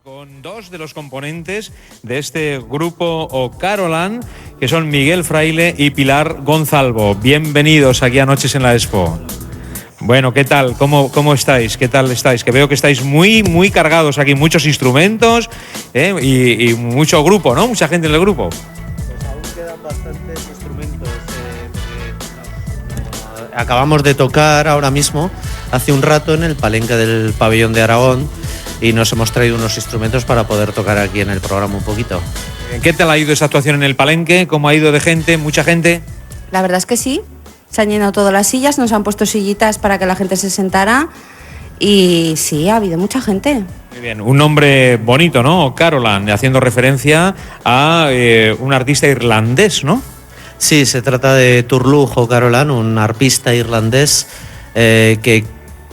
Con dos de los componentes de este grupo O'Carolan, que son Miguel Fraile y Pilar Gonzalvo. Bienvenidos aquí a Noches en la Expo. Bueno, ¿qué tal? ¿Cómo estáis? ¿Qué tal estáis? Que veo que estáis muy cargados aquí, muchos instrumentos y mucho grupo, ¿no? Mucha gente en el grupo. Pues aún quedan bastantes instrumentos. Acabamos de tocar ahora mismo, hace un rato, en el palenque del Pabellón de Aragón, y nos hemos traído unos instrumentos para poder tocar aquí en el programa un poquito. ¿Qué tal ha ido esa actuación en el palenque? ¿Cómo ha ido de gente? ¿Mucha gente? La verdad es que sí. Se han llenado todas las sillas, nos han puesto sillitas para que la gente se sentara y sí, ha habido mucha gente. Muy bien, un nombre bonito, ¿no? O'Carolan, haciendo referencia a un artista irlandés, ¿no? Sí, se trata de Turlough O'Carolan, un arpista irlandés que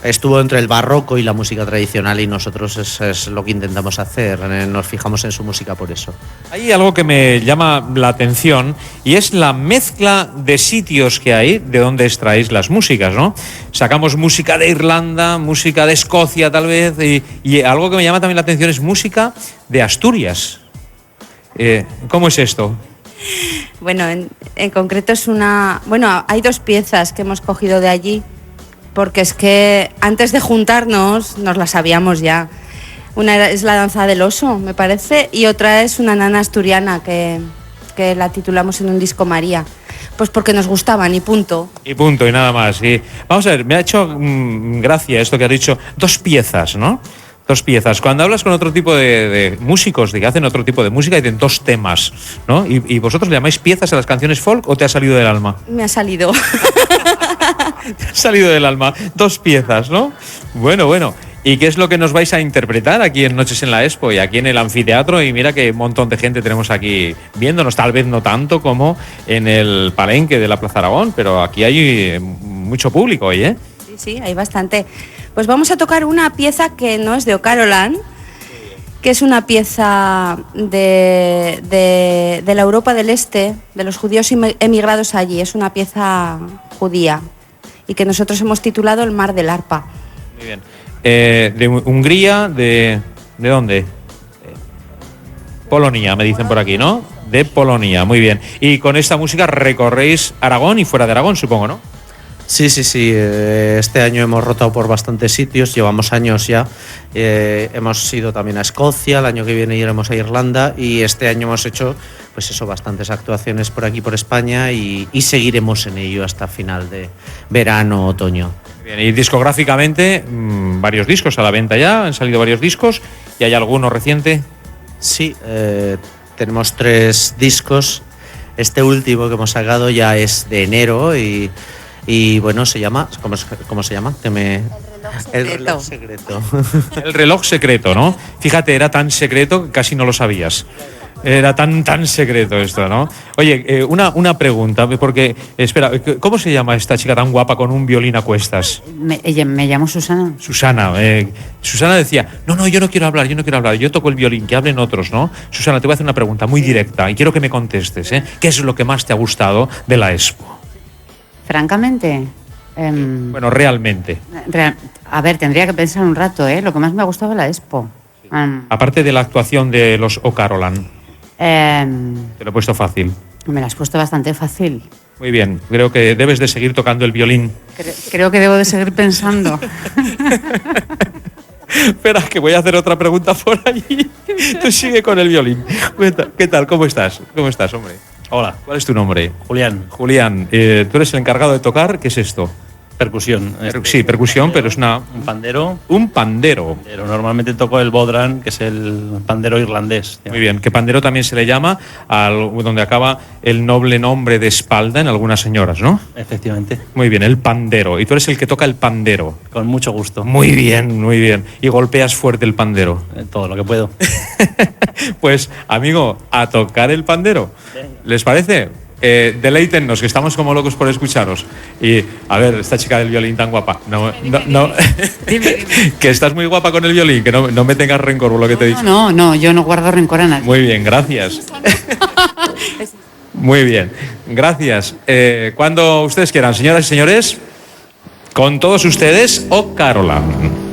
estuvo entre el barroco y la música tradicional, y nosotros es lo que intentamos hacer, nos fijamos en su música por eso. Hay algo que me llama la atención y es la mezcla de sitios que hay de donde extraéis las músicas, ¿no? Sacamos música de Irlanda, música de Escocia tal vez, y algo que me llama también la atención es música de Asturias. ¿Cómo es esto? Bueno, en concreto es hay dos piezas que hemos cogido de allí, porque es que antes de juntarnos nos la sabíamos ya. Una es la danza del oso, me parece, y otra es una nana asturiana que la titulamos en un disco María. Pues porque nos gustaban y punto. Y punto, y nada más. Y vamos a ver, me ha hecho gracia esto que has dicho, dos piezas, ¿no? Dos piezas. Cuando hablas con otro tipo de músicos que hacen otro tipo de música, dicen dos temas, ¿no? ¿Y vosotros le llamáis piezas a las canciones folk o te ha salido del alma? Me ha salido. Te ha salido del alma. Dos piezas, ¿no? Bueno. ¿Y qué es lo que nos vais a interpretar aquí en Noches en la Expo y aquí en el anfiteatro? Y mira que un montón de gente tenemos aquí viéndonos, tal vez no tanto como en el palenque de la Plaza Aragón, pero aquí hay mucho público hoy, ¿eh? Sí, hay bastante. Pues vamos a tocar una pieza que no es de O'Carolan, que es una pieza de la Europa del Este, de los judíos emigrados allí. Es una pieza judía y que nosotros hemos titulado El mar del arpa. Muy bien. De Hungría, ¿de dónde? Polonia, me dicen por aquí, ¿no? De Polonia, muy bien. Y con esta música recorréis Aragón y fuera de Aragón, supongo, ¿no? Sí. Este año hemos rotado por bastantes sitios, llevamos años ya. Hemos ido también a Escocia, el año que viene iremos a Irlanda, y este año hemos hecho, pues eso, bastantes actuaciones por aquí, por España, y seguiremos en ello hasta final de verano, otoño. Bien, y discográficamente, varios discos a la venta ya, han salido varios discos, ¿y hay alguno reciente? Sí, tenemos 3 discos. Este último que hemos sacado ya es de enero y bueno, se llama, ¿cómo se llama? El reloj secreto. El reloj secreto, ¿no? Fíjate, era tan secreto que casi no lo sabías. Era tan secreto esto, ¿no? Oye, una pregunta, porque, espera, ¿cómo se llama esta chica tan guapa con un violín a cuestas? Me llamo Susana. Susana decía, no, yo no quiero hablar, yo toco el violín, que hablen otros, ¿no? Susana, te voy a hacer una pregunta muy directa y quiero que me contestes, ¿eh? ¿Qué es lo que más te ha gustado de la Expo? Francamente. Bueno, realmente. A ver, tendría que pensar un rato, ¿eh? Lo que más me ha gustado de la Expo. Aparte de la actuación de los O'Carolan. Te lo he puesto fácil. Me la has puesto bastante fácil. Muy bien, creo que debes de seguir tocando el violín. Creo que debo de seguir pensando. Espera, que voy a hacer otra pregunta por allí. Tú sigue con el violín. ¿Qué tal? ¿Cómo estás? ¿Cómo estás, hombre? Hola. ¿Cuál es tu nombre? Julián. Julián, tú eres el encargado de tocar. ¿Qué es esto? Percusión. Sí, percusión, pero es un pandero. Un pandero. Normalmente toco el bodhrán, que es el pandero irlandés. Muy bien, que pandero también se le llama donde acaba el noble nombre de espalda en algunas señoras, ¿no? Efectivamente. Muy bien, el pandero. Y tú eres el que toca el pandero. Con mucho gusto. Muy bien, muy bien. Y golpeas fuerte el pandero. Todo lo que puedo. Pues, amigo, a tocar el pandero. ¿Les parece? Deleítennos, que estamos como locos por escucharos. Y, a ver, esta chica del violín tan guapa. No. Dime. Que estás muy guapa con el violín, que no me tengas rencor por lo que te he dicho. No, yo no guardo rencor a nadie. Muy bien, gracias. Muy bien, gracias. Cuando ustedes quieran, señoras y señores, con todos ustedes, O'Carolan.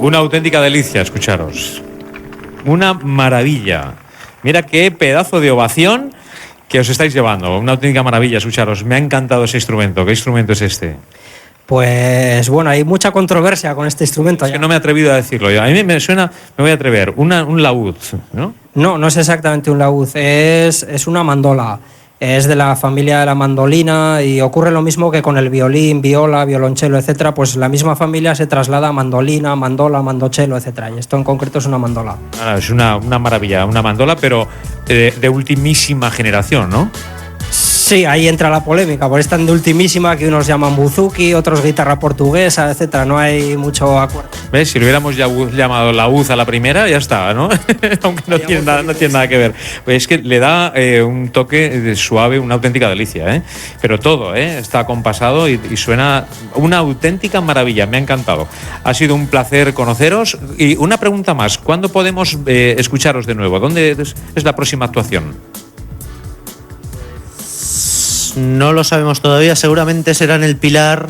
Una auténtica delicia escucharos. Una maravilla. Mira qué pedazo de ovación que os estáis llevando. Una auténtica maravilla escucharos. Me ha encantado ese instrumento. ¿Qué instrumento es este? Pues bueno, hay mucha controversia con este instrumento. Es que no me he atrevido a decirlo. A mí me suena, me voy a atrever, un laúd, ¿no? No, no es exactamente un laúd, es una mandola. Es de la familia de la mandolina y ocurre lo mismo que con el violín, viola, violonchelo, etcétera. Pues la misma familia se traslada a mandolina, mandola, mandochelo, etcétera. Y esto en concreto es una mandola. Es una maravilla, una mandola, pero de ultimísima generación, ¿no? Sí, ahí entra la polémica, porque están de ultimísima, que unos llaman buzuki, otros guitarra portuguesa, etcétera. No hay mucho acuerdo. ¿Ves? Si lo hubiéramos llamado laúd a la primera, ya está, ¿no? Aunque no tiene nada que ver. Pues es que le da un toque suave, una auténtica delicia, ¿eh? Pero todo, está acompasado y suena una auténtica maravilla. Me ha encantado. Ha sido un placer conoceros. Y una pregunta más. ¿Cuándo podemos escucharos de nuevo? ¿Dónde es la próxima actuación? No lo sabemos todavía, seguramente será en el Pilar,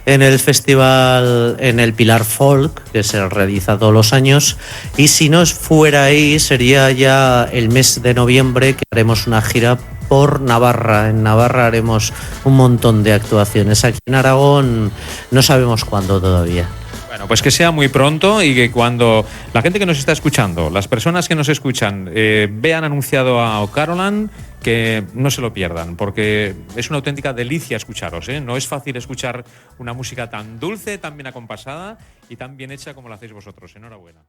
en el festival, en el Pilar Folk, que se realiza todos los años, y si no fuera ahí sería ya el mes de noviembre, que haremos una gira por Navarra. En Navarra haremos un montón de actuaciones. Aquí en Aragón no sabemos cuándo todavía. Bueno, pues que sea muy pronto y que cuando la gente que nos está escuchando, las personas que nos escuchan, vean anunciado a O'Carolan, que no se lo pierdan, porque es una auténtica delicia escucharos, ¿eh? No es fácil escuchar una música tan dulce, tan bien acompasada y tan bien hecha como la hacéis vosotros. Enhorabuena.